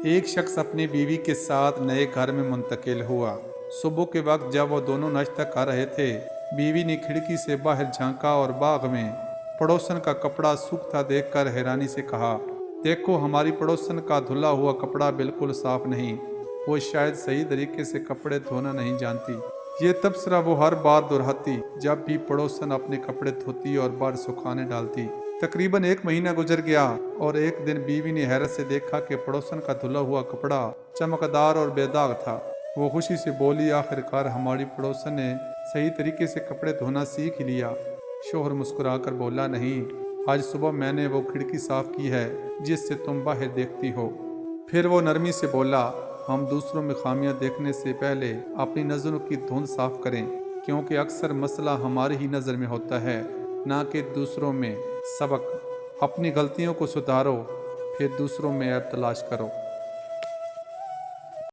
ایک شخص اپنی بیوی کے ساتھ نئے گھر میں منتقل ہوا۔ صبح کے وقت جب وہ دونوں ناشتہ کھا رہے تھے، بیوی نے کھڑکی سے باہر جھانکا اور باغ میں پڑوسن کا کپڑا سوکھتا دیکھ کر حیرانی سے کہا، دیکھو ہماری پڑوسن کا دھلا ہوا کپڑا بالکل صاف نہیں، وہ شاید صحیح طریقے سے کپڑے دھونا نہیں جانتی۔ یہ تبصرہ وہ ہر بار دہراتی جب بھی پڑوسن اپنے کپڑے دھوتی اور باہر سکھانے ڈالتی۔ تقریباً 1 مہینہ گزر گیا اور ایک دن بیوی نے حیرت سے دیکھا کہ پڑوسن کا دھلا ہوا کپڑا چمکدار اور بے داغ تھا۔ وہ خوشی سے بولی، آخر کار ہماری پڑوسن نے صحیح طریقے سے کپڑے دھونا سیکھ لیا۔ شوہر مسکرا کر بولا، نہیں، آج صبح میں نے وہ کھڑکی صاف کی ہے جس سے تم باہر دیکھتی ہو۔ پھر وہ نرمی سے بولا، ہم دوسروں میں خامیاں دیکھنے سے پہلے اپنی نظروں کی دھند صاف کریں، کیونکہ اکثر مسئلہ ہماری ہی نظر میں ہوتا ہے، نہ کہ دوسروں میں۔ سبق: اپنی غلطیوں کو سدھارو، پھر دوسروں میں عیب تلاش کرو۔